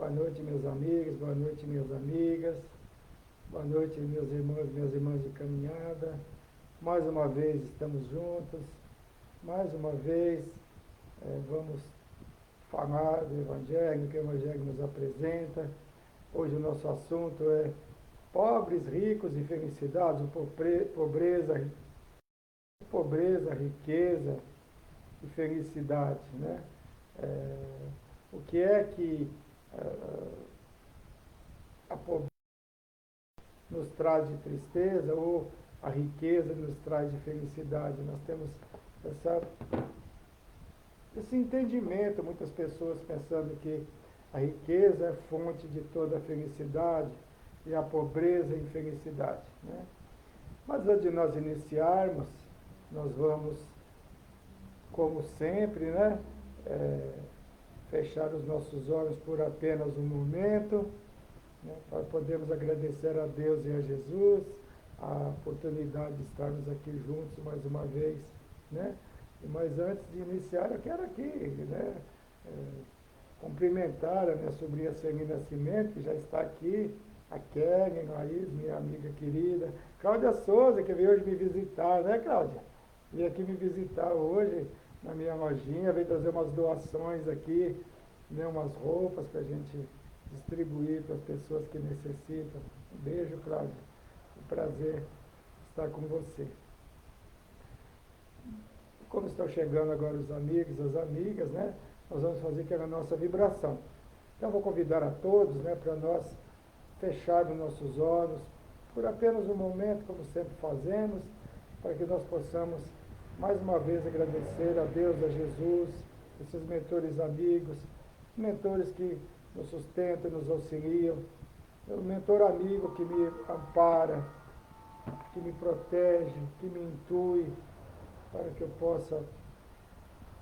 Boa noite, meus amigos, boa noite, minhas amigas, boa noite, meus irmãos, minhas irmãs de caminhada. Mais uma vez estamos juntos, mais uma vez vamos falar do Evangelho, que o Evangelho nos apresenta. Hoje o nosso assunto é pobres, ricos e felicidades, pobreza, riqueza e felicidade, né? O que é que a pobreza nos traz de tristeza ou a riqueza nos traz de felicidade? Nós temos esse entendimento, muitas pessoas pensando que a riqueza é fonte de toda a felicidade e a pobreza é infelicidade, né? Mas antes de nós iniciarmos, nós vamos, como sempre, né, fechar os nossos olhos por apenas um momento, né, para podermos agradecer a Deus e a Jesus a oportunidade de estarmos aqui juntos mais uma vez, né? Mas antes de iniciar, eu quero aqui, né, cumprimentar a minha sobrinha Celina Nascimento, que já está aqui, a Kellen, Laís, minha amiga querida, Cláudia Souza, que veio hoje me visitar, né, Cláudia? Veio aqui me visitar hoje na minha lojinha, veio trazer umas doações aqui, né, umas roupas para a gente distribuir para as pessoas que necessitam. Um beijo, Cláudia. Um prazer estar com você. Como estão chegando agora os amigos, as amigas, né? Nós vamos fazer aquela nossa vibração. Então, vou convidar a todos, né, para nós fecharmos nossos olhos por apenas um momento, como sempre fazemos, para que nós possamos, mais uma vez, agradecer a Deus, a Jesus, esses mentores amigos, mentores que nos sustentam, nos auxiliam, o mentor amigo que me ampara, que me protege, que me intui, para que eu possa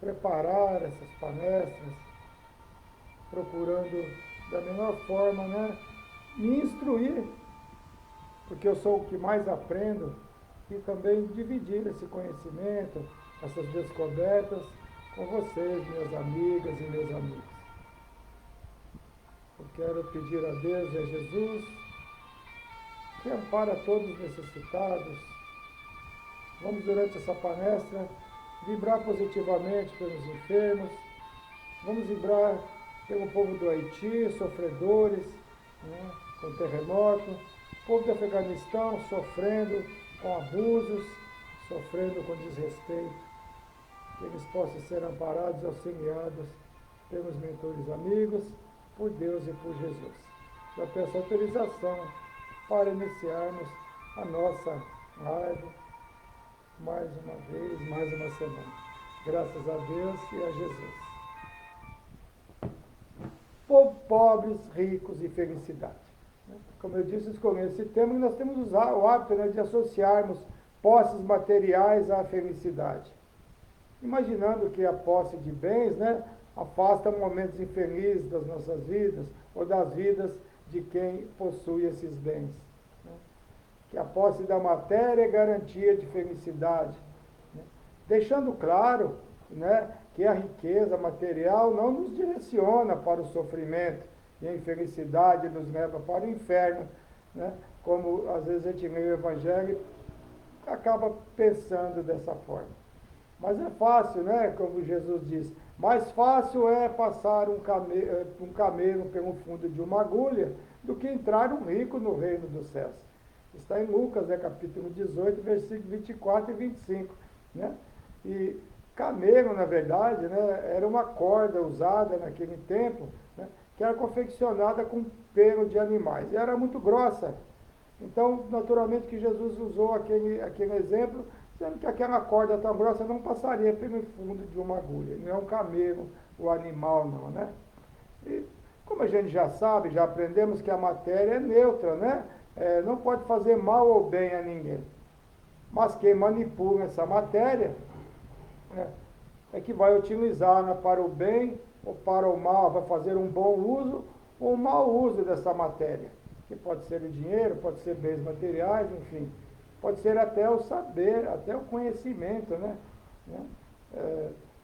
preparar essas palestras, procurando da melhor forma, né, me instruir, porque eu sou o que mais aprendo, e também dividir esse conhecimento, essas descobertas com vocês, minhas amigas e meus amigos. Eu quero pedir a Deus e a Jesus que ampara todos os necessitados. Vamos, durante essa palestra, vibrar positivamente pelos enfermos, vamos vibrar pelo povo do Haiti, sofredores, né, com terremoto, povo do Afeganistão sofrendo com abusos, sofrendo com desrespeito, que eles possam ser amparados e auxiliados pelos mentores amigos, por Deus e por Jesus. Já peço autorização para iniciarmos a nossa live mais uma vez, mais uma semana. Graças a Deus e a Jesus. Pobres, ricos e felicidade. Como eu disse, escolhi esse tema, e nós temos o hábito, né, de associarmos posses materiais à felicidade. Imaginando que a posse de bens, né, afasta momentos infelizes das nossas vidas ou das vidas de quem possui esses bens, né? Que a posse da matéria é garantia de felicidade, né? Deixando claro, né, que a riqueza material não nos direciona para o sofrimento, e a infelicidade nos leva para o inferno, né? Como às vezes a gente lê o Evangelho e acaba pensando dessa forma. Mas é fácil, né? Como Jesus diz, mais fácil é passar um camelo pelo fundo de uma agulha do que entrar um rico no reino dos céus. Está em Lucas, né, capítulo 18, versículos 24 e 25. Né? E camelo, na verdade, né, era uma corda usada naquele tempo, né, que era confeccionada com pelo de animais. E era muito grossa. Então, naturalmente que Jesus usou aquele exemplo, sendo que aquela corda tão grossa não passaria pelo fundo de uma agulha. Não é um camelo, o animal não, né? E como a gente já sabe, já aprendemos que a matéria é neutra, né? Não pode fazer mal ou bem a ninguém. Mas quem manipula essa matéria, né, é que vai utilizá-la para o bem ou para o mal, vai fazer um bom uso ou um mau uso dessa matéria. Que pode ser o dinheiro, pode ser bens materiais, enfim. Pode ser até o saber, até o conhecimento, né?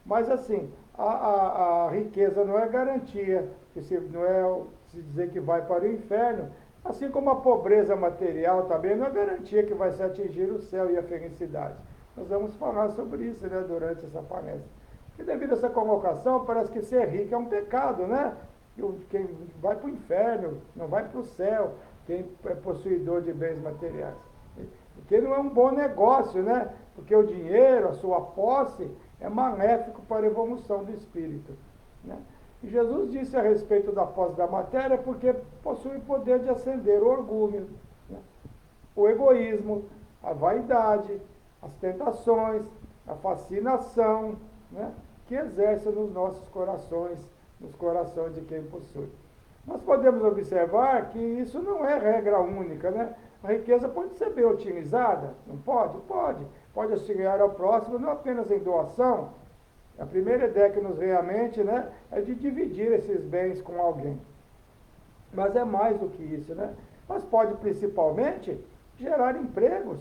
Mas assim, a riqueza não é garantia, que não é se dizer que vai para o inferno, assim como a pobreza material também não é garantia que vai se atingir o céu e a felicidade. Nós vamos falar sobre isso, né, durante essa palestra. E devido a essa colocação, parece que ser rico é um pecado, né? Quem vai para o inferno, não vai para o céu, quem é possuidor de bens materiais. Porque não é um bom negócio, né? Porque o dinheiro, a sua posse, é maléfico para a evolução do espírito, né? E Jesus disse a respeito da posse da matéria porque possui poder de acender o orgulho, né? O egoísmo, a vaidade, as tentações, a fascinação, né? Que exerce nos nossos corações, nos corações de quem possui. Nós podemos observar que isso não é regra única, né? A riqueza pode ser bem utilizada, não pode? Pode. Pode auxiliar ao próximo, não apenas em doação. A primeira ideia que nos vem à mente, né, é de dividir esses bens com alguém. Mas é mais do que isso, né? Mas pode principalmente gerar empregos.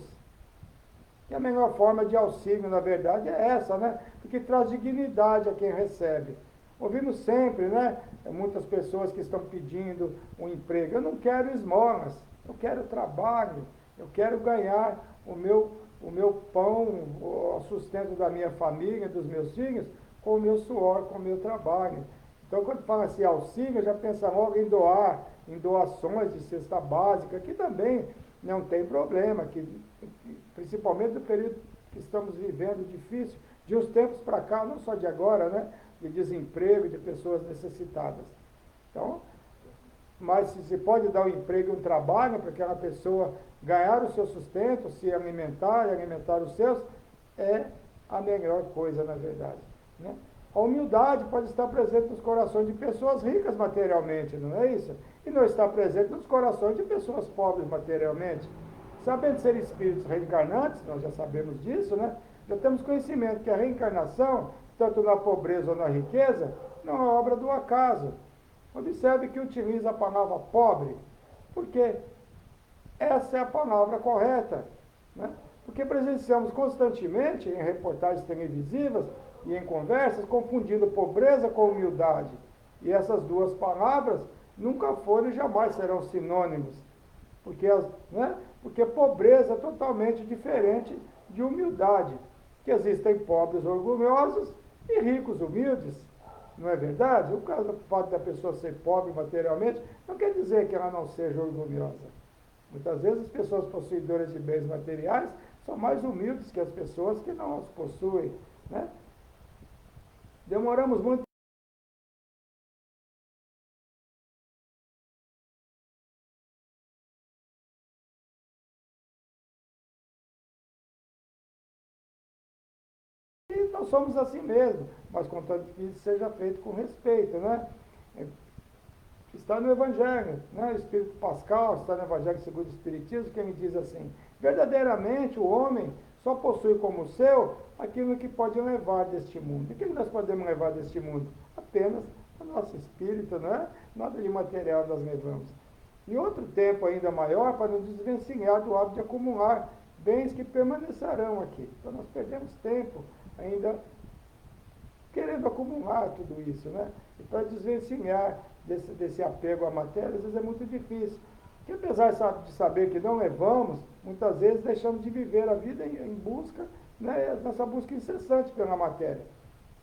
E a melhor forma de auxílio, na verdade, é essa, né? Porque traz dignidade a quem recebe. Ouvimos sempre, né? Muitas pessoas que estão pedindo um emprego. Eu não quero esmolas, eu quero trabalho, eu quero ganhar o meu pão, o sustento da minha família, dos meus filhos, com o meu suor, com o meu trabalho. Então, quando fala assim auxílio, já pensa logo em doar, em doações de cesta básica, que também não tem problema, principalmente no período que estamos vivendo difícil, de uns tempos para cá, não só de agora, né? De desemprego, de pessoas necessitadas. Então, mas se você pode dar um emprego e um trabalho para aquela pessoa ganhar o seu sustento, se alimentar e alimentar os seus, é a melhor coisa, na verdade, né? A humildade pode estar presente nos corações de pessoas ricas materialmente, não é isso? E não está presente nos corações de pessoas pobres materialmente. Sabendo ser espíritos reencarnantes, nós já sabemos disso, né? Já temos conhecimento que a reencarnação, tanto na pobreza ou na riqueza, não é obra do acaso. Observe que utiliza a palavra pobre, porque essa é a palavra correta, né? Porque presenciamos constantemente em reportagens televisivas e em conversas, confundindo pobreza com humildade. E essas duas palavras nunca foram e jamais serão sinônimos. Porque pobreza é totalmente diferente de humildade. Que existem pobres orgulhosos e ricos humildes. Não é verdade? O fato da pessoa ser pobre materialmente não quer dizer que ela não seja orgulhosa. Muitas vezes as pessoas possuidoras de bens materiais são mais humildes que as pessoas que não os possuem, né? Demoramos muito. E nós somos assim mesmo, mas contanto que isso seja feito com respeito, né? Está no Evangelho, né? O Espírito Pascal está no Evangelho segundo o Espiritismo, que ele diz assim: verdadeiramente o homem só possui como seu aquilo que pode levar deste mundo. O que nós podemos levar deste mundo? Apenas o nosso espírito, não é? Nada de material nós levamos. E outro tempo ainda maior para nos desvencilhar do hábito de acumular bens que permanecerão aqui. Então nós perdemos tempo ainda querendo acumular tudo isso, né? E para desvencilhar desse apego à matéria, às vezes é muito difícil. Porque apesar de saber que não levamos, muitas vezes deixamos de viver a vida em busca, né, nessa busca incessante pela matéria.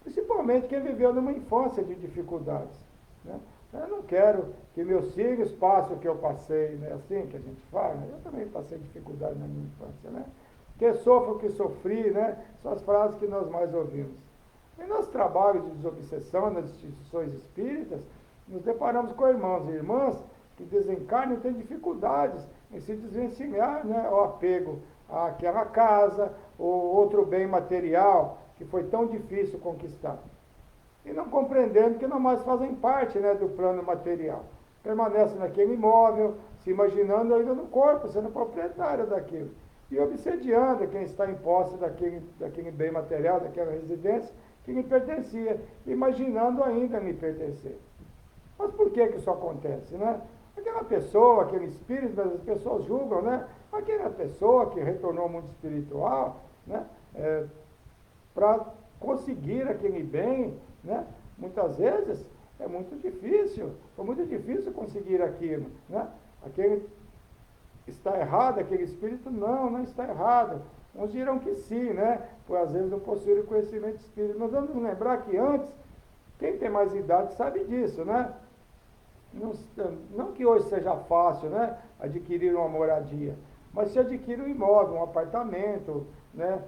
Principalmente quem viveu numa infância de dificuldades, né? Eu não quero que meus filhos passem o que eu passei, né? Assim que a gente fala, né? Eu também passei dificuldade na minha infância, né? Que sofra o que sofri, né? São as frases que nós mais ouvimos. Em nosso trabalho de desobsessão nas instituições espíritas, nos deparamos com irmãos e irmãs que desencarnam e têm dificuldades em se desvencilhar, né, ao apego àquela casa ou outro bem material que foi tão difícil conquistar. E não compreendendo que não mais fazem parte, né, do plano material. Permanecem naquele imóvel, se imaginando ainda no corpo, sendo proprietário daquilo. E obsediando quem está em posse daquele bem material, daquela residência que lhe pertencia, imaginando ainda lhe pertencer. Mas por que isso acontece, né? Aquela pessoa, aquele espírito, as pessoas julgam, né? Aquela pessoa que retornou ao mundo espiritual, né? Para conseguir aquele bem, né? Muitas vezes é muito difícil, foi muito difícil conseguir aquilo, né? Aquele está errado, aquele espírito, não está errado. Uns dirão que sim, né? Por às vezes não possuir o conhecimento espírita. Nós vamos lembrar que antes, quem tem mais idade sabe disso, né? Não, não que hoje seja fácil, né, adquirir uma moradia, mas se adquire um imóvel, um apartamento, né,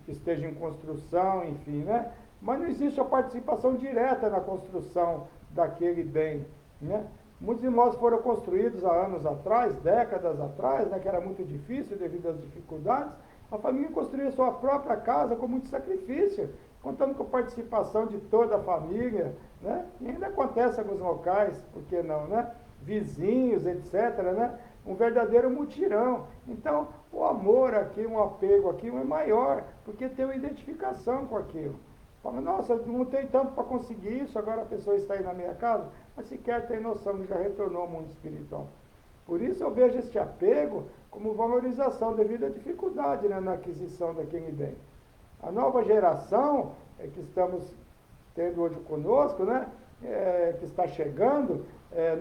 que esteja em construção, enfim, né? Mas não existe a participação direta na construção daquele bem, né? Muitos imóveis foram construídos há anos atrás, décadas atrás, né, que era muito difícil devido às dificuldades. A família construía sua própria casa com muito sacrifício, contando com a participação de toda a família, né? E ainda acontece em alguns locais, por que não, né? Vizinhos, etc., né? Um verdadeiro mutirão. Então, o amor aqui, um apego aqui é maior, porque tem uma identificação com aquilo. Fala, nossa, não tem tanto para conseguir isso, agora a pessoa está aí na minha casa, mas sequer tem noção que já retornou ao mundo espiritual. Por isso eu vejo este apego como valorização devido à dificuldade, né, na aquisição daquele bem. A nova geração que estamos tendo hoje conosco, né, que está chegando,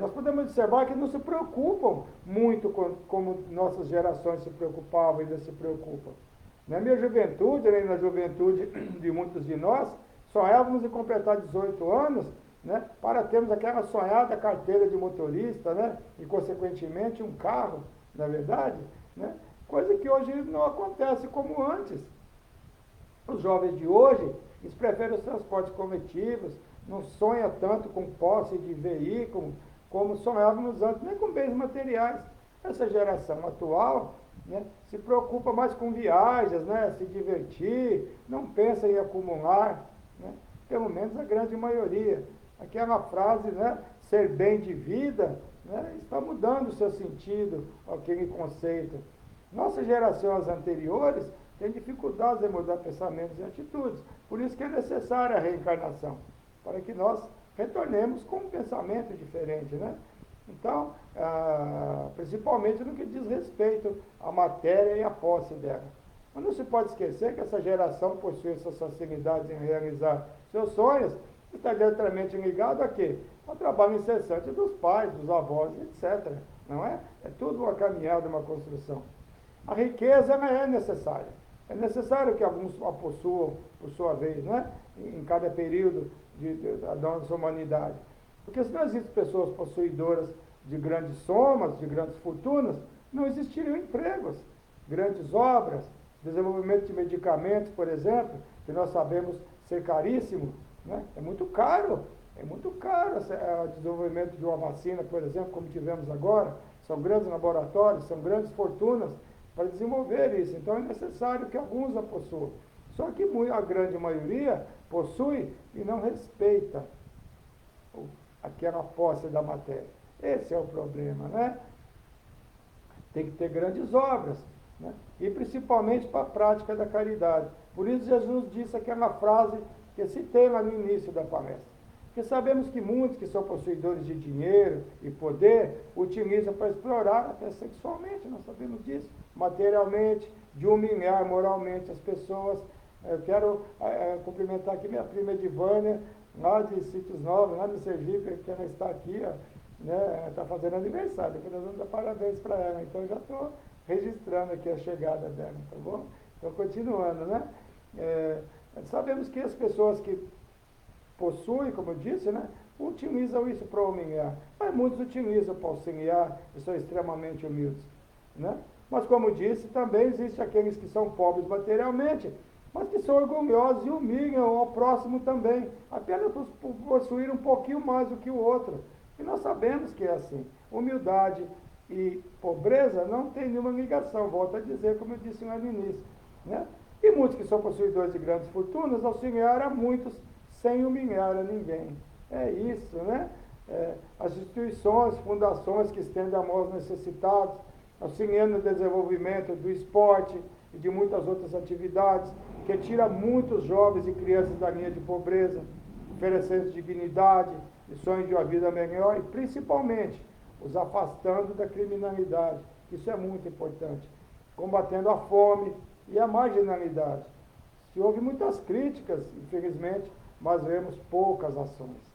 nós podemos observar que não se preocupam muito como nossas gerações se preocupavam e ainda se preocupam. Na minha juventude, né, na juventude de muitos de nós, sonhávamos em completar 18 anos, né, para termos aquela sonhada carteira de motorista, né, e consequentemente um carro, na verdade, né, coisa que hoje não acontece como antes. Os jovens de hoje, eles preferem os transportes coletivos, não sonham tanto com posse de veículo, como sonhávamos antes, nem com bens materiais. Essa geração atual, né, se preocupa mais com viagens, né, se divertir, não pensa em acumular, né, pelo menos a grande maioria. Aquela frase, né, ser bem de vida, né, está mudando o seu sentido, aquele conceito. Nossas gerações anteriores têm dificuldades em mudar pensamentos e atitudes. Por isso que é necessária a reencarnação, para que nós retornemos com um pensamento diferente, né? Então, principalmente no que diz respeito à matéria e à posse dela. Mas não se pode esquecer que essa geração possui essas facilidades em realizar seus sonhos, e está diretamente ligado a quê? Ao trabalho incessante dos pais, dos avós, etc. Não é? É tudo uma caminhada, uma construção. A riqueza ela é necessária. É necessário que alguns a possuam, por sua vez, né? Em cada período da nossa humanidade. Porque se não existem pessoas possuidoras de grandes somas, de grandes fortunas, não existiriam empregos, grandes obras, desenvolvimento de medicamentos, por exemplo, que nós sabemos ser caríssimo, né? É muito caro o desenvolvimento de uma vacina, por exemplo, como tivemos agora. São grandes laboratórios, são grandes fortunas para desenvolver isso. Então é necessário que alguns a possuam. Só que a grande maioria possui e não respeita aquela posse da matéria. Esse é o problema, né? Tem que ter grandes obras, né? E principalmente para a prática da caridade. Por isso Jesus disse aquela frase que citei lá no início da palestra. Porque sabemos que muitos que são possuidores de dinheiro e poder utilizam para explorar até sexualmente, nós sabemos disso, materialmente, de humilhar moralmente as pessoas. Eu quero cumprimentar aqui minha prima Edivânia, lá de Sítios Novos, lá de Sergipe, que ela está aqui, ó, né, está fazendo aniversário, depois nós vamos dar parabéns para ela, então eu já estou registrando aqui a chegada dela, tá bom? Então, continuando, né? Sabemos que as pessoas que possuem, como eu disse, né, utilizam isso para humilhar, mas muitos utilizam para auxiliar e são extremamente humildes, né? Mas, como disse, também existem aqueles que são pobres materialmente, mas que são orgulhosos e humilham ao próximo também, apenas por possuir um pouquinho mais do que o outro. E nós sabemos que é assim. Humildade e pobreza não tem nenhuma ligação, volto a dizer, como eu disse lá no início, né? E muitos que são possuidores de grandes fortunas auxiliaram a muitos sem humilhar a ninguém. É isso, né? As instituições, fundações que estendem a mão aos necessitados, auxiliando no desenvolvimento do esporte e de muitas outras atividades, que tira muitos jovens e crianças da linha de pobreza, oferecendo dignidade e sonho de uma vida melhor e, principalmente, os afastando da criminalidade. Isso é muito importante. Combatendo a fome e a marginalidade. Se houve muitas críticas, infelizmente, mas vemos poucas ações.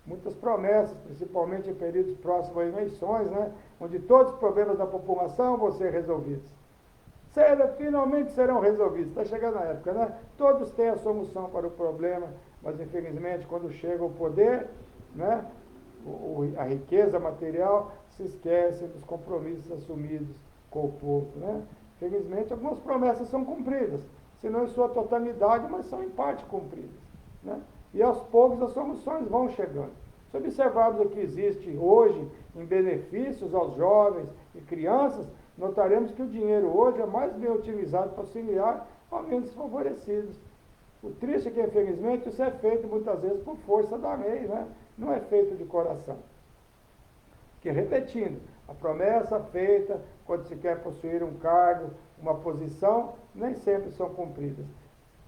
Muitas promessas, principalmente em períodos próximos a eleições, né, onde todos os problemas da população vão ser resolvidos. Finalmente serão resolvidos. Está chegando a época, né? Todos têm a solução para o problema, mas infelizmente quando chega o poder, né, a riqueza material, se esquece dos compromissos assumidos com o povo, né? Infelizmente algumas promessas são cumpridas, se não em sua totalidade, mas são em parte cumpridas, né? E aos poucos as soluções vão chegando. Se observarmos o que existe hoje em benefícios aos jovens e crianças, notaremos que o dinheiro hoje é mais bem utilizado para auxiliar aos menos favorecidos. O triste é que, infelizmente, isso é feito muitas vezes por força da lei, né? Não é feito de coração. Que, repetindo, a promessa feita quando se quer possuir um cargo, uma posição, nem sempre são cumpridas.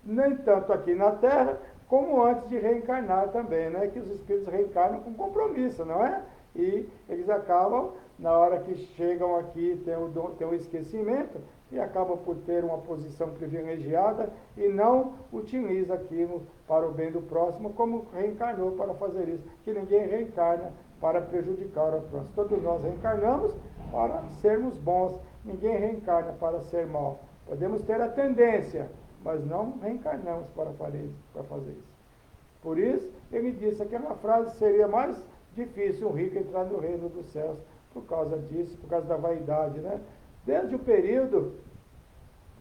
Nem tanto aqui na Terra, como antes de reencarnar também, né? Que os espíritos reencarnam com compromisso, não é? E eles acabam, na hora que chegam aqui, tem um esquecimento e acabam por ter uma posição privilegiada e não utiliza aquilo para o bem do próximo, como reencarnou para fazer isso. Que ninguém reencarna para prejudicar o próximo. Todos nós reencarnamos para sermos bons, ninguém reencarna para ser mau. Podemos ter a tendência, mas não reencarnamos para fazer isso. Por isso, ele disse que aquela frase seria mais difícil um rico entrar no reino dos céus, por causa disso, por causa da vaidade, né? Desde o período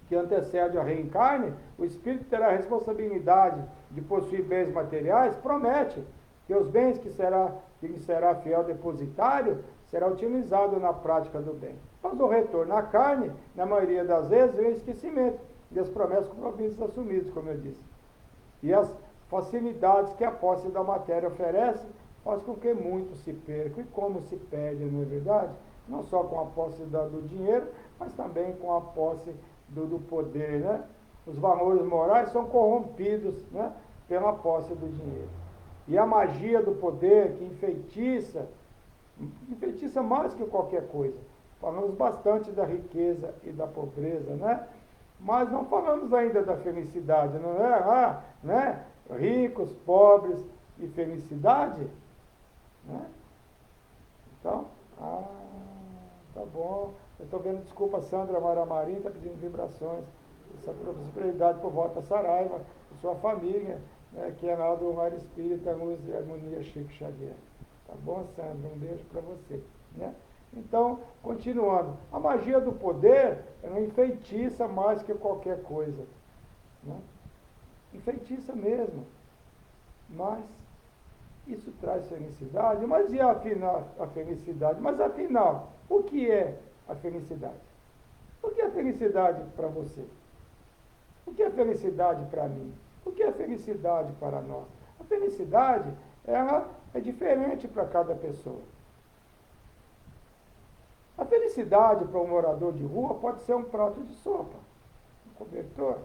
que antecede a reencarne, o espírito terá a responsabilidade de possuir bens materiais, promete que os bens que lhe será fiel depositário será utilizado na prática do bem. Mas o retorno à carne, na maioria das vezes, vem o esquecimento das promessas e compromissos assumidos, como eu disse. E as facilidades que a posse da matéria oferece faz com que muito se perca. E como se perde, não é verdade? Não só com a posse do dinheiro, mas também com a posse do poder, né? Os valores morais são corrompidos, né, pela posse do dinheiro. E a magia do poder que enfeitiça mais que qualquer coisa. Falamos bastante da riqueza e da pobreza, né? Mas não falamos ainda da felicidade, não é? Né? Ricos, pobres e felicidade, né? Então, tá bom. Eu estou vendo, desculpa, Sandra Maramarim está pedindo vibrações. Essa prosperidade por volta Saraiva, por sua família, né, que é lá do Lar Espírita, Luz e Harmonia Chico Xavier. Tá bom, Sandra? Um beijo para você, né? Então, continuando. A magia do poder, ela enfeitiça mais que qualquer coisa, né? Enfeitiça mesmo. Mas isso traz felicidade. Mas e afinal a felicidade? Mas afinal, o que é a felicidade? O que é felicidade para você? O que é felicidade para mim? O que é felicidade para nós? A felicidade, ela é diferente para cada pessoa. A felicidade para um morador de rua pode ser um prato de sopa, um cobertor.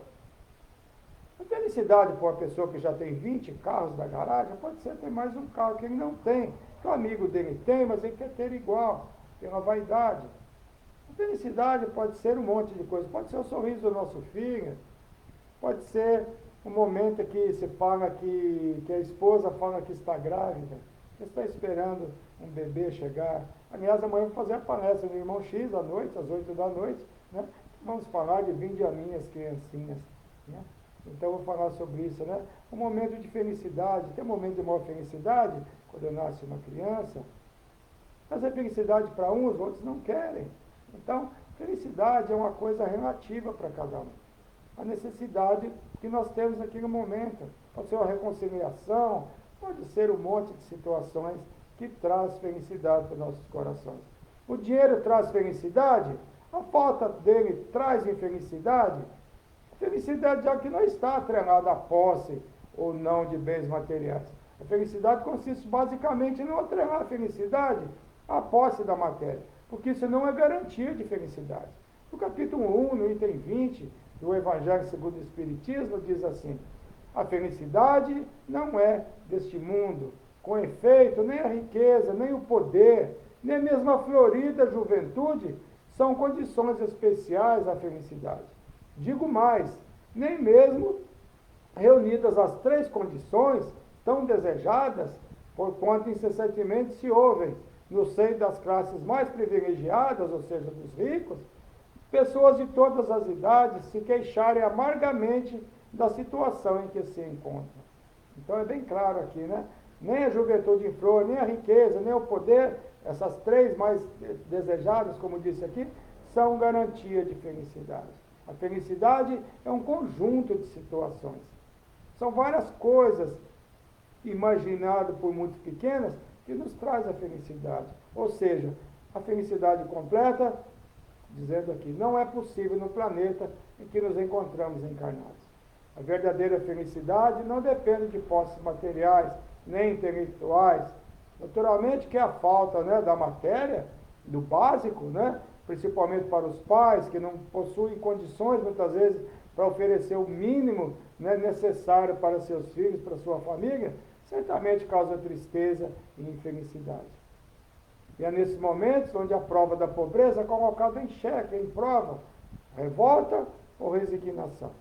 A felicidade para uma pessoa que já tem 20 carros na garagem pode ser ter mais um carro que ele não tem, que o amigo dele tem, mas ele quer ter igual, pela vaidade. A felicidade pode ser um monte de coisa, pode ser o sorriso do nosso filho, pode ser um momento que se fala que a esposa fala que está grávida, que está esperando um bebê chegar. Aliás, amanhã eu vou fazer a palestra do Irmão X à noite, às 8 da noite, né? Vamos falar de vinde a minhas criancinhas, né? Então eu vou falar sobre isso, né? Um momento de felicidade, tem um momento de maior felicidade, quando nasce uma criança, mas é felicidade para uns, outros não querem. Então, felicidade é uma coisa relativa para cada um. A necessidade que nós temos naquele momento. Pode ser uma reconciliação, pode ser um monte de situações que traz felicidade para nossos corações. O dinheiro traz felicidade? A falta dele traz infelicidade? Felicidade é que não está atrelada à posse ou não de bens materiais. A felicidade consiste basicamente em não atrelar a felicidade à posse da matéria, porque isso não é garantia de felicidade. No capítulo 1, no item 20 do Evangelho segundo o Espiritismo, diz assim: a felicidade não é deste mundo. Com efeito, nem a riqueza, nem o poder, nem mesmo a florida juventude são condições especiais à felicidade. Digo mais, nem mesmo reunidas as três condições tão desejadas, por quanto incessantemente se ouvem no seio das classes mais privilegiadas, ou seja, dos ricos, pessoas de todas as idades se queixarem amargamente da situação em que se encontram. Então é bem claro aqui, né? Nem a juventude em flor, nem a riqueza, nem o poder, essas três mais desejadas, como disse aqui, são garantia de felicidade. A felicidade é um conjunto de situações. São várias coisas imaginadas por muitos pequenas que nos traz a felicidade. Ou seja, a felicidade completa, dizendo aqui, não é possível no planeta em que nos encontramos encarnados. A verdadeira felicidade não depende de posses materiais, nem intelectuais. Naturalmente que a falta, né, da matéria, do básico, né, principalmente para os pais que não possuem condições, muitas vezes, para oferecer o mínimo, né, necessário para seus filhos, para sua família, certamente causa tristeza e infelicidade. E é nesses momentos onde a prova da pobreza é colocada em xeque, em prova, revolta ou resignação.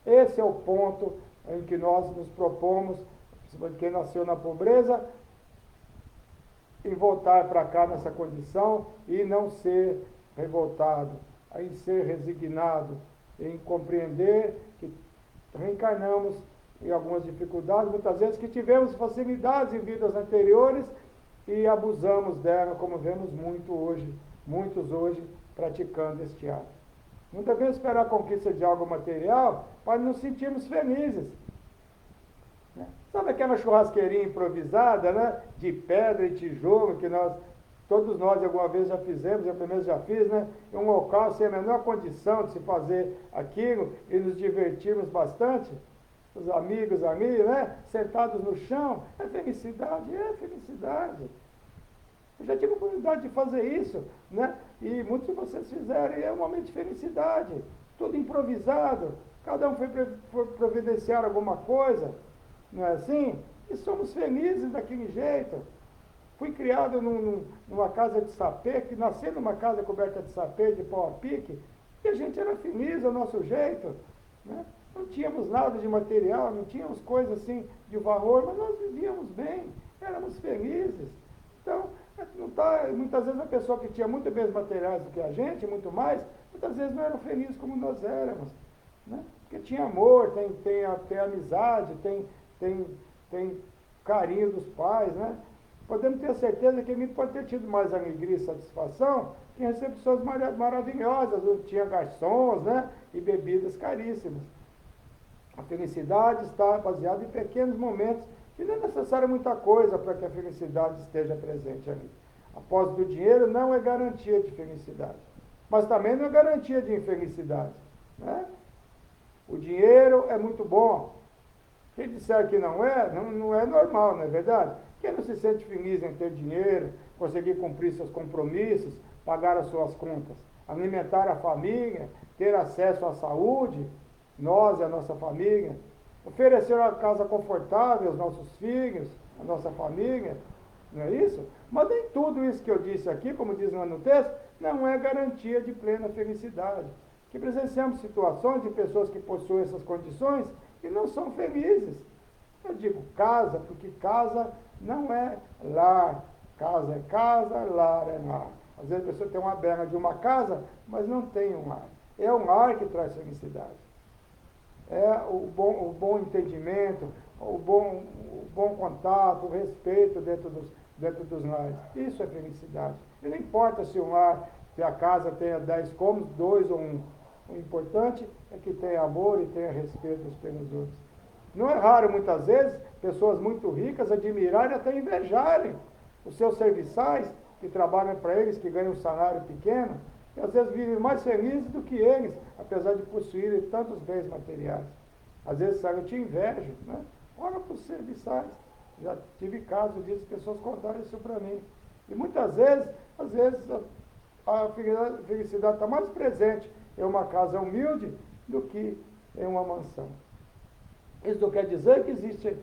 Esse é o ponto em que nós nos propomos, quem nasceu na pobreza, em voltar para cá nessa condição e não ser revoltado, em ser resignado, em compreender que reencarnamos em algumas dificuldades, muitas vezes que tivemos facilidades em vidas anteriores e abusamos dela, como vemos muitos hoje praticando este ato. Não devemos esperar a conquista de algo material para nos sentirmos felizes. Sabe aquela churrasqueirinha improvisada, né? De pedra e tijolo, que todos nós alguma vez já fizemos, eu primeiro já fiz, né? Em um local sem a menor condição de se fazer aquilo e nos divertirmos bastante. Os amigos ali, né? Sentados no chão. É felicidade. Eu já tive a oportunidade de fazer isso, né? E muitos de vocês fizeram, e é um momento de felicidade. Tudo improvisado. Cada um foi providenciar alguma coisa. Não é assim? E somos felizes daquele jeito. Fui criado numa casa de sapê, que nasci numa casa coberta de sapê, de pau a pique, e a gente era feliz ao nosso jeito, né? Não tínhamos nada de material, não tínhamos coisas assim de valor, mas nós vivíamos bem, éramos felizes. Então, muitas vezes a pessoa que tinha muito bens materiais do que a gente, muito mais, muitas vezes não eram felizes como nós éramos, né? Porque tinha amor, tem amizade, tem carinho dos pais, né? Podemos ter certeza que ele pode ter tido mais alegria e satisfação em recepções maravilhosas, onde tinha garçons, né? E bebidas caríssimas. A felicidade está baseada em pequenos momentos e não é necessário muita coisa para que a felicidade esteja presente ali. A posse do dinheiro não é garantia de felicidade, mas também não é garantia de infelicidade, né? O dinheiro é muito bom. Quem disser que não é normal, não é verdade? Quem não se sente feliz em ter dinheiro, conseguir cumprir seus compromissos, pagar as suas contas, alimentar a família, ter acesso à saúde, nós e a nossa família, oferecer uma casa confortável aos nossos filhos, à nossa família, não é isso? Mas nem tudo isso que eu disse aqui, como diz lá no texto, não é garantia de plena felicidade. Que presenciamos situações de pessoas que possuem essas condições e não são felizes. Eu digo casa, porque casa não é lar. Casa é casa, lar é lar. Às vezes a pessoa tem uma berma de uma casa, mas não tem um lar. É um lar que traz felicidade. É o bom entendimento, o bom contato, o respeito dentro dos lares. Isso é felicidade. E não importa se a casa tenha 10 cômodos, 2 ou 1. O importante é que tenha amor e tenha respeito uns pelos outros. Não é raro, muitas vezes, pessoas muito ricas admirarem e até invejarem os seus serviçais, que trabalham para eles, que ganham um salário pequeno, e às vezes vivem mais felizes do que eles, apesar de possuírem tantos bens materiais. Às vezes, sabe, eu te invejo, né? Olha para os serviçais. Já tive casos disso, pessoas contaram isso para mim. E muitas vezes, a felicidade está mais presente em uma casa humilde do que em uma mansão. Isso não quer dizer que existe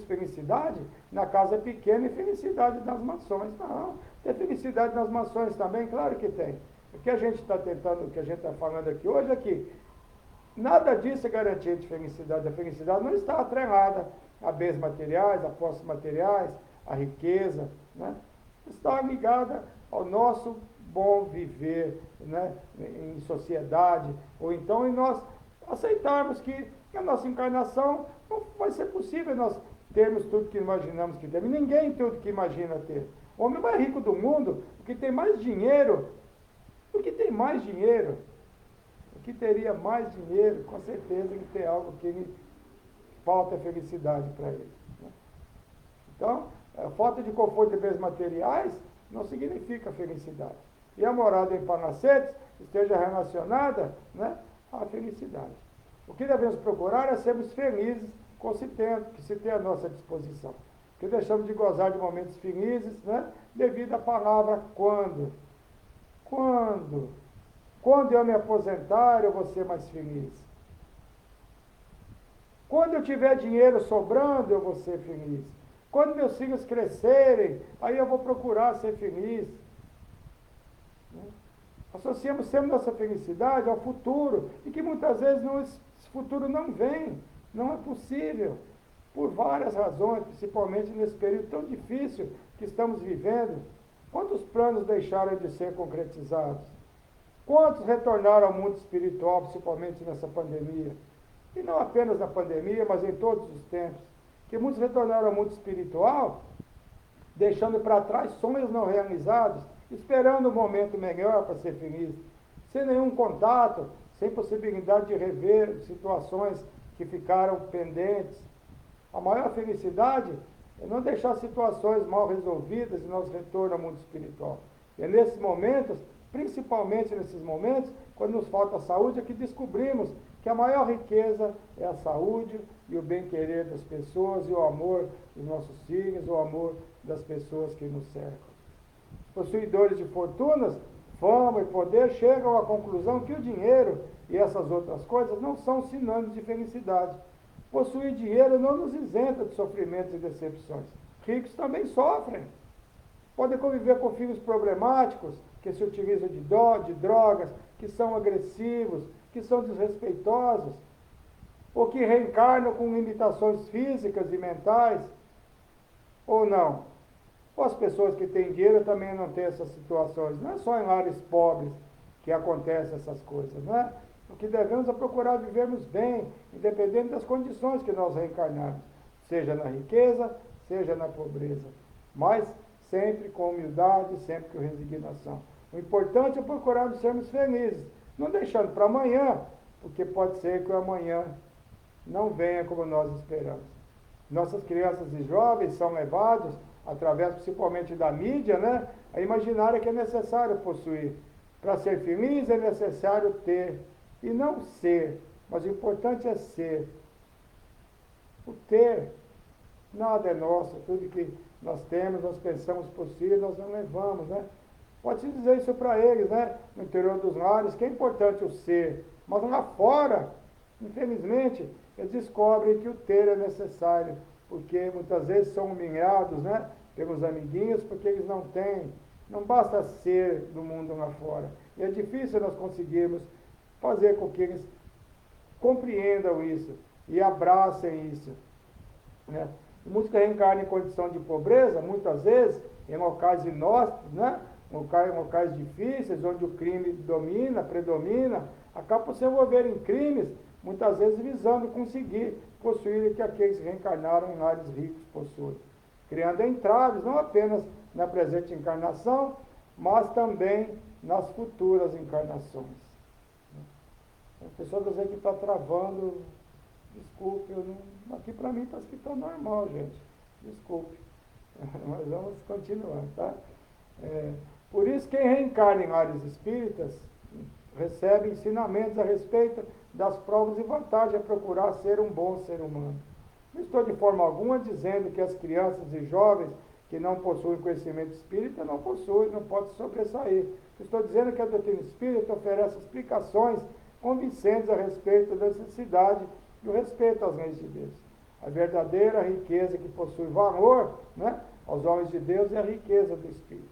felicidade na casa pequena e felicidade nas mansões. Não, tem felicidade nas mansões também, claro que tem. O que a gente está falando aqui hoje é que Nada disso é garantia de felicidade. A felicidade não está atrelada a bens materiais, a posses materiais, a riqueza, né? Está ligada ao nosso bom viver, né, em sociedade, ou então em nós aceitarmos que a nossa encarnação não vai ser possível nós termos tudo que imaginamos que temos. Ninguém tem tudo que imagina ter. O homem mais rico do mundo, o que tem mais dinheiro, o que tem mais dinheiro, o que teria mais dinheiro, com certeza que tem algo que lhe falta felicidade para ele, né? Então, a falta de conforto de bens materiais não significa felicidade. E a morada em palacetes esteja relacionada, né, à felicidade. O que devemos procurar é sermos felizes com o que se tem à nossa disposição. Que deixamos de gozar de momentos felizes, né, devido à palavra quando. Quando? Quando eu me aposentar, eu vou ser mais feliz. Quando eu tiver dinheiro sobrando, eu vou ser feliz. Quando meus filhos crescerem, aí eu vou procurar ser feliz. Associamos sempre nossa felicidade ao futuro, e que muitas vezes esse futuro não vem, não é possível, por várias razões, principalmente nesse período tão difícil que estamos vivendo. Quantos planos deixaram de ser concretizados? Quantos retornaram ao mundo espiritual, principalmente nessa pandemia? E não apenas na pandemia, mas em todos os tempos. Que muitos retornaram ao mundo espiritual, deixando para trás sonhos não realizados, esperando um momento melhor para ser feliz, sem nenhum contato, sem possibilidade de rever situações que ficaram pendentes. A maior felicidade é não deixar situações mal resolvidas e nosso retorno ao mundo espiritual. E é nesses momentos, principalmente nesses momentos, quando nos falta saúde, é que descobrimos que a maior riqueza é a saúde e o bem-querer das pessoas e o amor dos nossos filhos, o amor das pessoas que nos cercam. Possuidores de fortunas, fama e poder chegam à conclusão que o dinheiro e essas outras coisas não são sinônimos de felicidade. Possuir dinheiro não nos isenta de sofrimentos e decepções. Ricos também sofrem. Podem conviver com filhos problemáticos, que se utilizam de drogas, que são agressivos, que são desrespeitosos, ou que reencarnam com limitações físicas e mentais, ou não. Ou as pessoas que têm dinheiro também não têm essas situações. Não é só em lares pobres que acontecem essas coisas, né? O que devemos é procurar vivermos bem, independente das condições que nós reencarnarmos, seja na riqueza, seja na pobreza, mas sempre com humildade, sempre com resignação. O importante é procurarmos sermos felizes, não deixando para amanhã, porque pode ser que o amanhã não venha como nós esperamos. Nossas crianças e jovens são levados, através principalmente da mídia, né, a imaginar que é necessário possuir. Para ser feliz é necessário ter, e não ser, mas o importante é ser. O ter, nada é nosso, tudo que nós temos, nós pensamos possuir, nós não levamos, né? Pode-se dizer isso para eles, né, no interior dos lares, que é importante o ser, mas lá fora, infelizmente, eles descobrem que o ter é necessário, porque muitas vezes são humilhados, né, pelos amiguinhos, porque eles não têm. Não basta ser do mundo lá fora. E é difícil nós conseguirmos fazer com que eles compreendam isso e abracem isso, né? Muitos que reencarnam em condição de pobreza, muitas vezes, em locais inóspitos, né, em locais difíceis, onde o crime predomina, acabam por se envolver em crimes, muitas vezes visando conseguir possuir o que aqueles que reencarnaram em lares ricos possuem, criando entraves não apenas na presente encarnação, mas também nas futuras encarnações. A pessoa dizer que está travando, desculpe, aqui para mim parece que está normal, gente, desculpe, mas vamos continuar, tá? Por isso, quem reencarna em lares espíritas recebe ensinamentos a respeito das provas e vantagens a procurar ser um bom ser humano. Não estou de forma alguma dizendo que as crianças e jovens que não possuem conhecimento espírita não podem sobressair. Estou dizendo que a doutrina espírita oferece explicações convincentes a respeito da necessidade e o respeito às leis de Deus. A verdadeira riqueza que possui valor, né, aos homens de Deus é a riqueza do Espírito.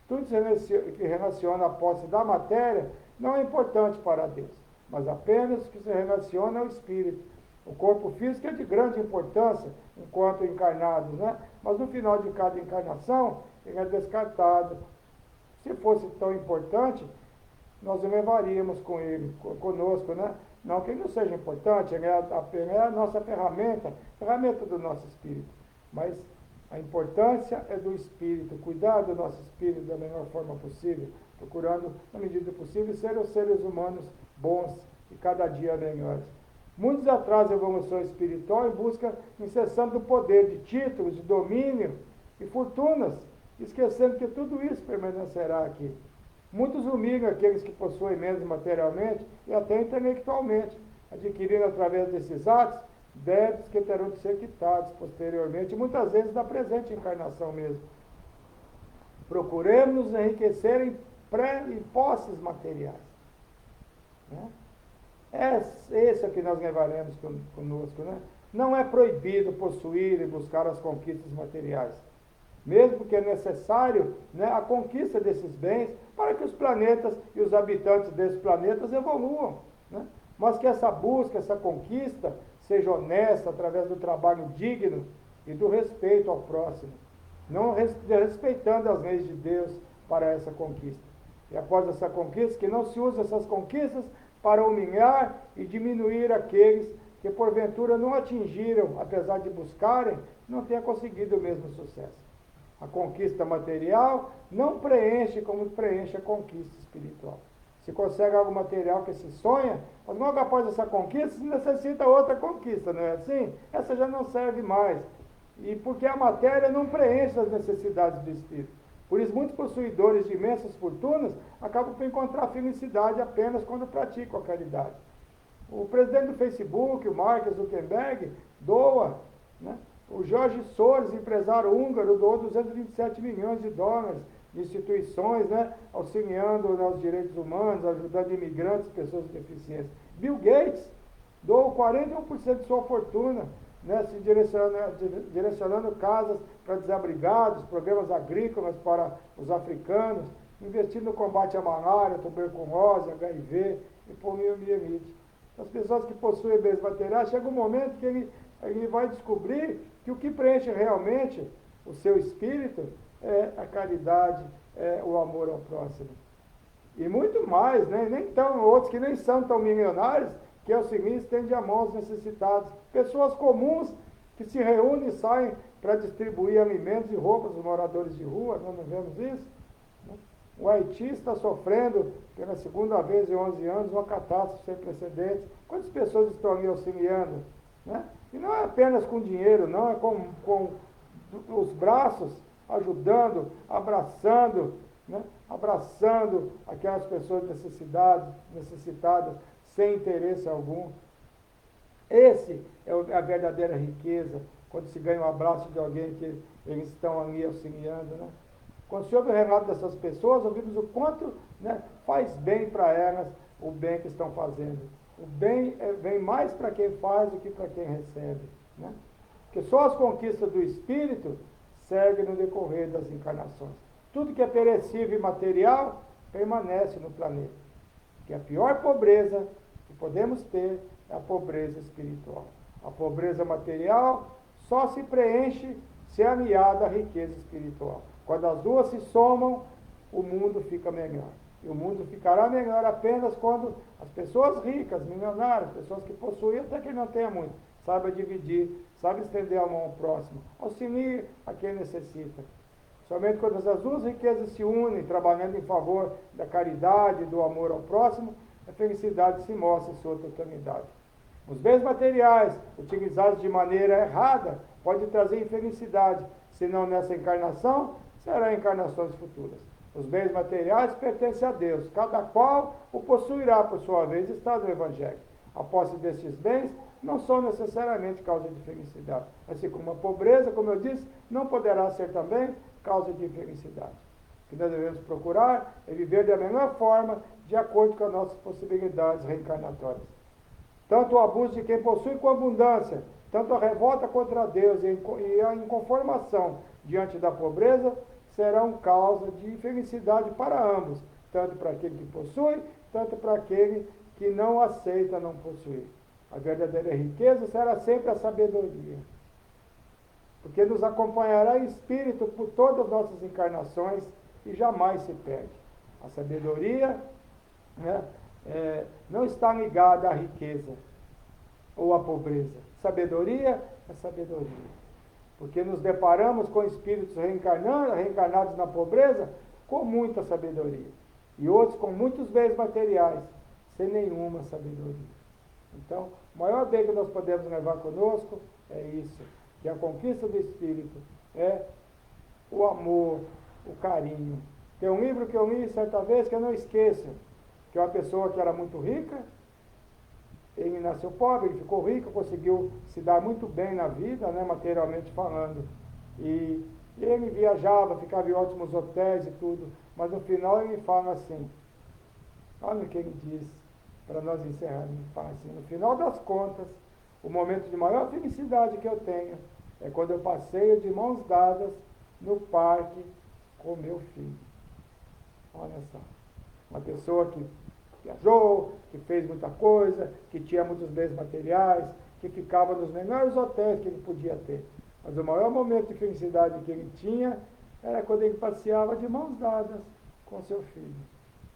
Tudo que relaciona a posse da matéria não é importante para Deus, mas apenas o que se relaciona ao espírito. O corpo físico é de grande importância enquanto encarnados, né? Mas no final de cada encarnação, ele é descartado. Se fosse tão importante, nós o levaríamos com ele, conosco, né? Não que ele não seja importante, ele é a nossa ferramenta do nosso espírito. Mas a importância é do espírito, cuidar do nosso espírito da melhor forma possível, procurando, na medida do possível, ser os seres humanos bons e cada dia melhores. Muitos atrasam a evolução espiritual em busca incessante do poder, de títulos, de domínio e fortunas, esquecendo que tudo isso permanecerá aqui. Muitos humilham aqueles que possuem menos materialmente e até intelectualmente, adquirindo através desses atos débitos que terão de ser quitados posteriormente, muitas vezes na presente encarnação mesmo. Procuremos nos enriquecer em posses materiais. Né? Esse é o que nós levaremos conosco. Né? Não é proibido possuir e buscar as conquistas materiais, mesmo porque é necessário, né, a conquista desses bens para que os planetas e os habitantes desses planetas evoluam. Né? Mas que essa busca, essa conquista, seja honesta através do trabalho digno e do respeito ao próximo, não respeitando as leis de Deus para essa conquista. E após essa conquista, que não se use essas conquistas para humilhar e diminuir aqueles que porventura não atingiram, apesar de buscarem, não tenham conseguido o mesmo sucesso. A conquista material não preenche como preenche a conquista espiritual. Se consegue algo material que se sonha, mas logo após essa conquista, se necessita outra conquista, não é assim? Essa já não serve mais. E porque a matéria não preenche as necessidades do espírito. Por isso, muitos possuidores de imensas fortunas acabam por encontrar felicidade apenas quando praticam a caridade. O presidente do Facebook, o Mark Zuckerberg, doa, né? O Jorge Soros, empresário húngaro, doou 227 milhões de dólares de instituições, né, auxiliando os direitos humanos, ajudando imigrantes, pessoas deficientes. Bill Gates doou 41% de sua fortuna, né, se direcionando casas para desabrigados, programas agrícolas para os africanos, investindo no combate à malária, tuberculose, HIV e poliomielite. As pessoas que possuem bens materiais, chega um momento que ele vai descobrir que o que preenche realmente o seu espírito é a caridade, é o amor ao próximo. E muito mais, né? Nem tão, outros que nem são tão milionários, que é o seguinte, estende a mão aos necessitados. Pessoas comuns que se reúnem e saem para distribuir alimentos e roupas aos moradores de rua, nós não vemos isso? Né? O Haiti está sofrendo, pela segunda vez em 11 anos, uma catástrofe sem precedentes. Quantas pessoas estão ali auxiliando? Né? E não é apenas com dinheiro, não, é com os braços, ajudando, abraçando, né? Abraçando aquelas pessoas necessitadas, sem interesse algum. Esse é a verdadeira riqueza, quando se ganha um abraço de alguém que eles estão ali auxiliando. Né? Quando se ouve o relato dessas pessoas, ouvimos o quanto, né, faz bem para elas o bem que estão fazendo. O bem vem mais para quem faz do que para quem recebe. Né? Porque só as conquistas do espírito seguem no decorrer das encarnações. Tudo que é perecível e material permanece no planeta. Que a pior pobreza que podemos ter é a pobreza espiritual. A pobreza material só se preenche se é aliada à riqueza espiritual. Quando as duas se somam, o mundo fica melhor. E o mundo ficará melhor apenas quando as pessoas ricas, milionárias, pessoas que possuem, até que não tenha muito, saibam dividir, saibam estender a mão ao próximo, auxilie a quem necessita. Somente quando essas duas riquezas se unem, trabalhando em favor da caridade, do amor ao próximo, a felicidade se mostra em sua totalidade. Os bens materiais, utilizados de maneira errada, podem trazer infelicidade, se não nessa encarnação, será em encarnações futuras. Os bens materiais pertencem a Deus, cada qual o possuirá por sua vez, está no Evangelho. A posse destes bens não são necessariamente causa de felicidade, assim como a pobreza, como eu disse, não poderá ser também causa de infelicidade. O que nós devemos procurar é viver da melhor forma, de acordo com as nossas possibilidades reencarnatórias. Tanto o abuso de quem possui com abundância, tanto a revolta contra Deus e a inconformação diante da pobreza, serão causa de infelicidade para ambos, tanto para aquele que possui, tanto para aquele que não aceita não possuir. A verdadeira riqueza será sempre a sabedoria, porque nos acompanhará em espírito por todas as nossas encarnações e jamais se perde. A sabedoria, né, não está ligada à riqueza ou à pobreza. Sabedoria é sabedoria. Porque nos deparamos com espíritos reencarnados na pobreza com muita sabedoria. E outros com muitos bens materiais, sem nenhuma sabedoria. Então, o maior bem que nós podemos levar conosco é isso, que a conquista do espírito é o amor, o carinho. Tem um livro que eu li certa vez que eu não esqueço, que é uma pessoa que era muito rica, ele nasceu pobre, ele ficou rico, conseguiu se dar muito bem na vida, né, materialmente falando. E ele viajava, ficava em ótimos hotéis e tudo, mas no final ele fala assim, olha o que ele diz, para nós encerrarmos, ele fala assim, no final das contas, o momento de maior felicidade que eu tenho é quando eu passeio de mãos dadas no parque com meu filho. Olha só, uma pessoa que viajou, que fez muita coisa, que tinha muitos bens materiais, que ficava nos melhores hotéis que ele podia ter. Mas o maior momento de felicidade que ele tinha era quando ele passeava de mãos dadas com seu filho.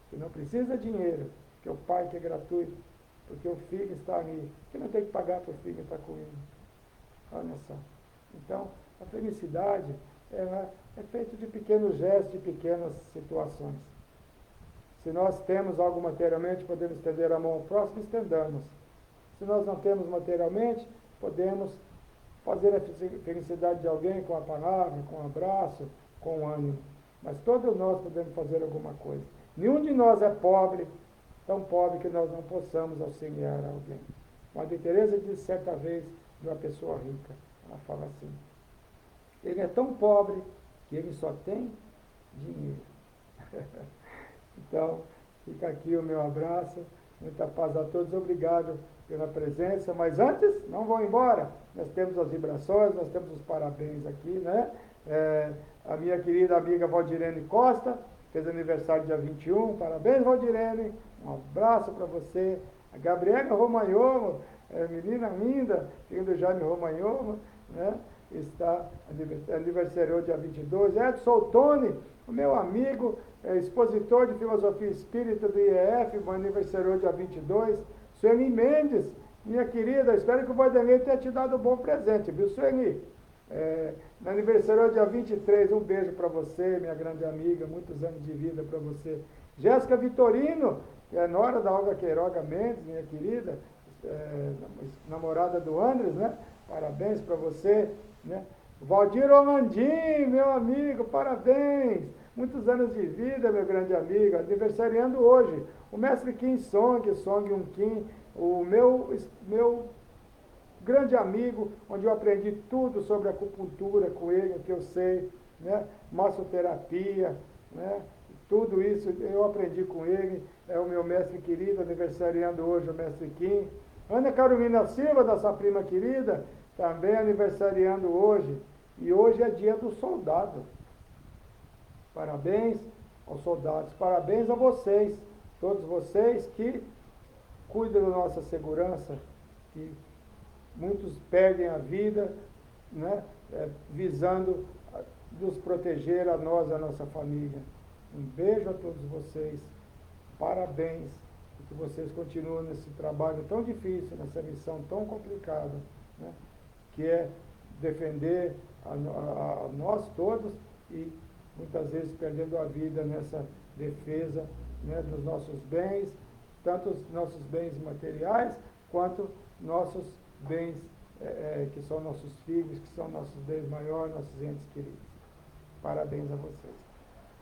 Que não precisa de dinheiro, que o pai que é gratuito, porque o filho está ali, que não tem que pagar para o filho estar com ele. Olha só. Então, a felicidade ela é feita de pequenos gestos, de pequenas situações. Se nós temos algo materialmente, podemos estender a mão ao próximo, estendamos. Se nós não temos materialmente, podemos fazer a felicidade de alguém com a palavra, com um abraço, com um ânimo. Mas todos nós podemos fazer alguma coisa. Nenhum de nós é pobre, tão pobre que nós não possamos auxiliar alguém. Madre Teresa disse certa vez de uma pessoa rica, ela fala assim, ele é tão pobre que ele só tem dinheiro. Então, fica aqui o meu abraço, muita paz a todos, obrigado pela presença, mas antes, não vão embora, nós temos as vibrações, nós temos os parabéns aqui, né? A minha querida amiga Valdirene Costa, fez aniversário dia 21, parabéns Valdirene, um abraço para você. A Gabriela Romagnolo, menina linda, filha do Jaime Romagnolo, né? Está aniversariou dia 22, Edson Tony, o meu amigo, expositor de filosofia espírita do IEF, aniversariou dia 22, Sueli Mendes, minha querida, espero que o Vanderlei tenha te dado um bom presente, viu, Sueli? Aniversariou dia 23, um beijo para você, minha grande amiga, muitos anos de vida para você. Jéssica Vitorino, que é nora da Olga Queiroga Mendes, minha querida, namorada do Andres, né? Parabéns para você, né? Valdir Orlandim, meu amigo, parabéns! Muitos anos de vida, meu grande amigo, aniversariando hoje. O mestre Kim Song Um Kim, o meu grande amigo, onde eu aprendi tudo sobre acupuntura com ele, que eu sei, né? Massoterapia, né? Tudo isso eu aprendi com ele, é o meu mestre querido, aniversariando hoje o mestre Kim. Ana Carolina Silva, nossa prima querida, também aniversariando hoje. E hoje é dia do soldado. Parabéns aos soldados, parabéns a vocês, todos vocês que cuidam da nossa segurança, que muitos perdem a vida, né, visando nos proteger a nós e a nossa família. Um beijo a todos vocês, parabéns, e que vocês continuem nesse trabalho tão difícil, nessa missão tão complicada, né, que é defender a nós todos e muitas vezes perdendo a vida nessa defesa, né, dos nossos bens, tanto os nossos bens materiais, quanto nossos bens que são nossos filhos, que são nossos bens maiores, nossos entes queridos. Parabéns a vocês.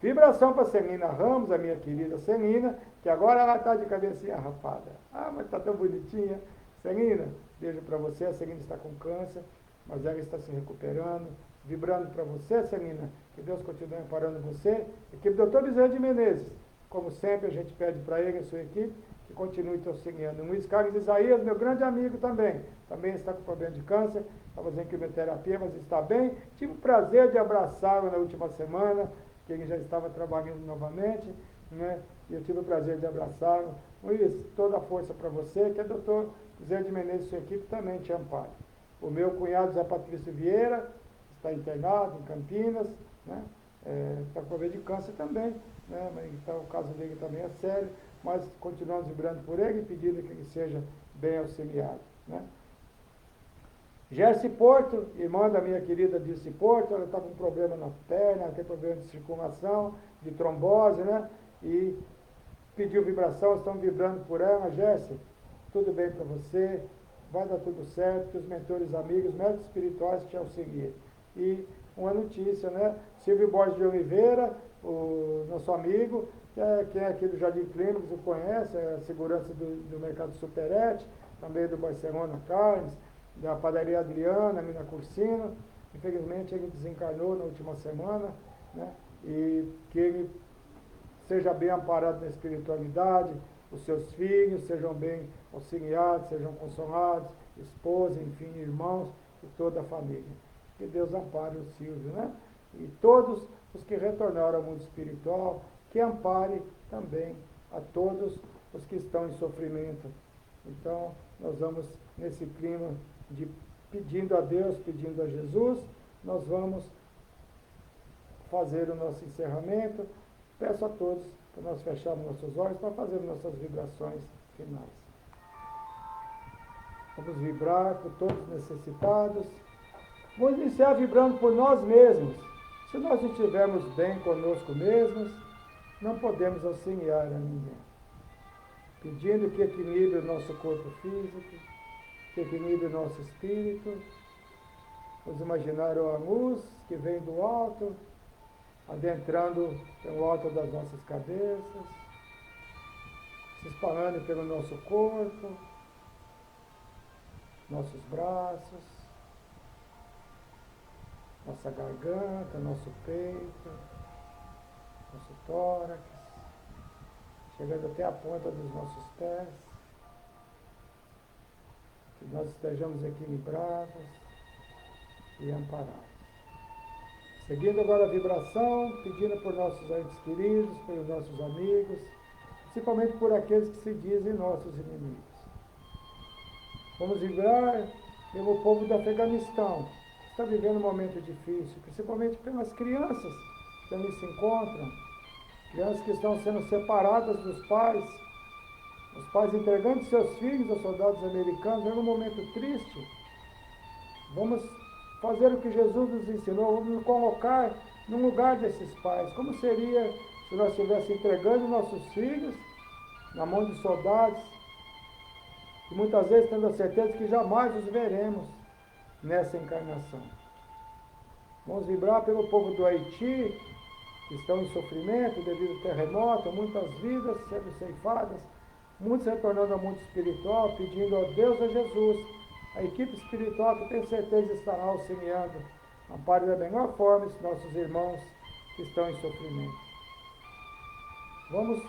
Vibração para Celina Ramos, a minha querida Celina, que agora ela está de cabecinha rapada. Ah, mas está tão bonitinha. Celina, beijo para você. A Celina está com câncer, mas ela está se recuperando. Vibrando para você, Celina, que Deus continue amparando você. Equipe Dr. Bezerra de Menezes, como sempre, a gente pede para ele e a sua equipe que continue te auxiliando. Luiz Carlos Isaías, meu grande amigo também está com problema de câncer, está fazendo quimioterapia, mas está bem. Tive o prazer de abraçá-lo na última semana, que ele já estava trabalhando novamente. né? E eu tive o prazer de abraçá-lo. Luiz, toda a força para você, que o doutor Zé de Menezes e sua equipe também te ampare. O meu cunhado Zé Patrício Vieira está internado em Campinas, né? Está com problema de câncer também, né? Mas, então, o caso dele também é sério, mas continuamos vibrando por ele e pedindo que ele seja bem auxiliado, né? Gersi Porto, irmã da minha querida Dirce Porto, ela está com problema na perna, tem problema de circulação, de trombose, né? E pediu vibração, estamos vibrando por ela. Gersi, tudo bem para você, vai dar tudo certo, que os mentores amigos, médicos espirituais te auxiliem. E uma notícia, né? Silvio Borges de Oliveira, o nosso amigo, que é aqui do Jardim Clínico, você conhece, é a segurança do mercado Superete, também do Barcelona Carnes, da padaria Adriana, Mina Cursino. Infelizmente ele desencarnou na última semana, né? E que ele seja bem amparado na espiritualidade, os seus filhos sejam bem auxiliados, sejam consolados, esposa, enfim, irmãos e toda a família. Que Deus ampare o Silvio, né? E todos os que retornaram ao mundo espiritual, que ampare também a todos os que estão em sofrimento. Então, nós vamos nesse clima de pedindo a Deus, pedindo a Jesus, nós vamos fazer o nosso encerramento. Peço a todos para nós fecharmos nossos olhos para fazer nossas vibrações finais. Vamos vibrar por todos os necessitados. Vamos iniciar vibrando por nós mesmos. Se nós não estivermos bem conosco mesmos, não podemos auxiliar a ninguém. Pedindo que equilibre o nosso corpo físico, que equilibre o nosso espírito. Vamos imaginar a luz que vem do alto, adentrando pelo alto das nossas cabeças, se espalhando pelo nosso corpo, nossos braços, nossa garganta, nosso peito, nosso tórax, chegando até a ponta dos nossos pés, que nós estejamos equilibrados e amparados. Seguindo agora a vibração, pedindo por nossos entes queridos, pelos nossos amigos, principalmente por aqueles que se dizem nossos inimigos. Vamos vibrar pelo povo do Afeganistão, que está vivendo um momento difícil, principalmente pelas crianças que ali se encontram, crianças que estão sendo separadas dos pais, os pais entregando seus filhos aos soldados americanos, é um momento triste. Vamos fazer o que Jesus nos ensinou, vamos nos colocar no lugar desses pais. Como seria se nós estivéssemos entregando nossos filhos na mão de soldados, e muitas vezes tendo a certeza que jamais os veremos nessa encarnação. Vamos vibrar pelo povo do Haiti, que estão em sofrimento devido ao terremoto, muitas vidas sendo ceifadas, muitos retornando ao mundo espiritual, pedindo a Deus, a Jesus, a equipe espiritual que tenho certeza estará auxiliando, ampare da melhor forma esses nossos irmãos que estão em sofrimento. Vamos,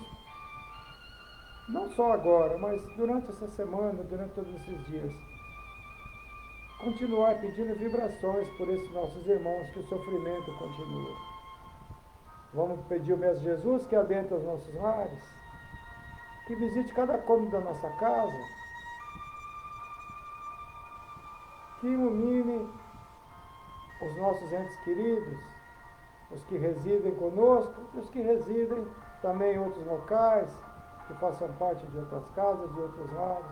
não só agora, mas durante essa semana, durante todos esses dias, continuar pedindo vibrações por esses nossos irmãos, que o sofrimento continue. Vamos pedir o mesmo Jesus que adentra os nossos lares, que visite cada cômodo da nossa casa, que ilumine os nossos entes queridos, os que residem conosco, e os que residem também em outros locais, que façam parte de outras casas, de outros lares,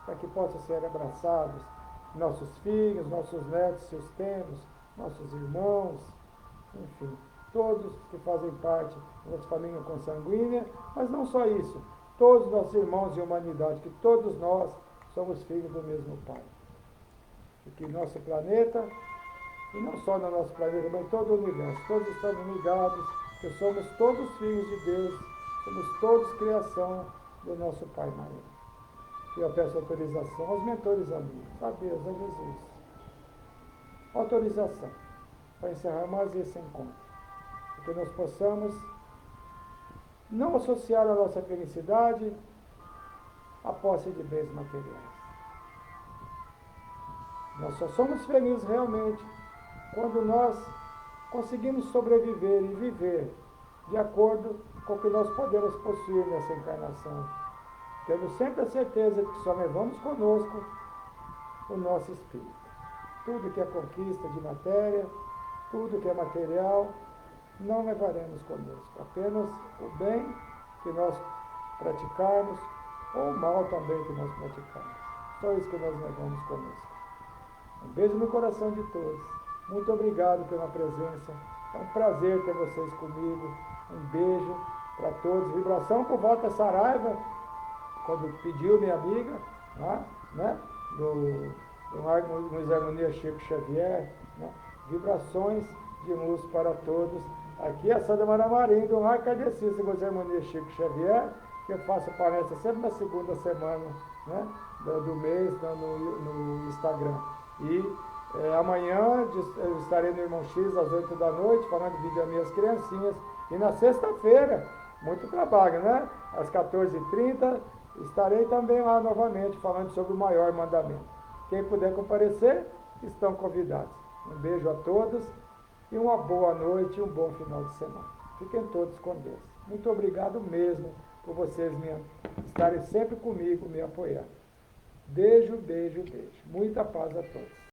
para que possam ser abraçados nossos filhos, nossos netos, seus tenros, nossos irmãos, enfim, todos que fazem parte da nossa família consanguínea, mas não só isso, todos os nossos irmãos de humanidade, que todos nós somos filhos do mesmo Pai. E que nosso planeta, e não só no nosso planeta, mas em todo o universo, todos estamos ligados, que somos todos filhos de Deus, somos todos criação do nosso Pai maior. E eu peço autorização aos mentores amigos, a Deus, a Jesus. Autorização para encerrar mais esse encontro. Para que nós possamos não associar a nossa felicidade à posse de bens materiais. Nós só somos felizes realmente quando nós conseguimos sobreviver e viver de acordo com o que nós podemos possuir nessa encarnação, tendo sempre a certeza de que só levamos conosco o nosso espírito. Tudo que é conquista de matéria, tudo que é material, não levaremos conosco. Apenas o bem que nós praticarmos, ou o mal também que nós praticamos. Só isso que nós levamos conosco. Um beijo no coração de todos. Muito obrigado pela presença. É um prazer ter vocês comigo. Um beijo para todos. Vibração por Walter Saraiva, quando pediu minha amiga, lá, né? No Harmonia Chico Xavier, né? Vibrações de luz para todos. Aqui é a Sandra Maramarim, do Lar Kardecista com Harmonia Chico Xavier, que eu faço palestra sempre na segunda semana, né? do mês no Instagram. E amanhã eu estarei no Irmão X às 8 da noite, falando de vida das minhas criancinhas. E na sexta-feira, muito trabalho, né? Às 14h30, estarei também lá novamente, falando sobre o maior mandamento. Quem puder comparecer, estão convidados. Um beijo a todos e uma boa noite e um bom final de semana. Fiquem todos com Deus. Muito obrigado mesmo por vocês estarem sempre comigo, me apoiando. Beijo, beijo, beijo. Muita paz a todos.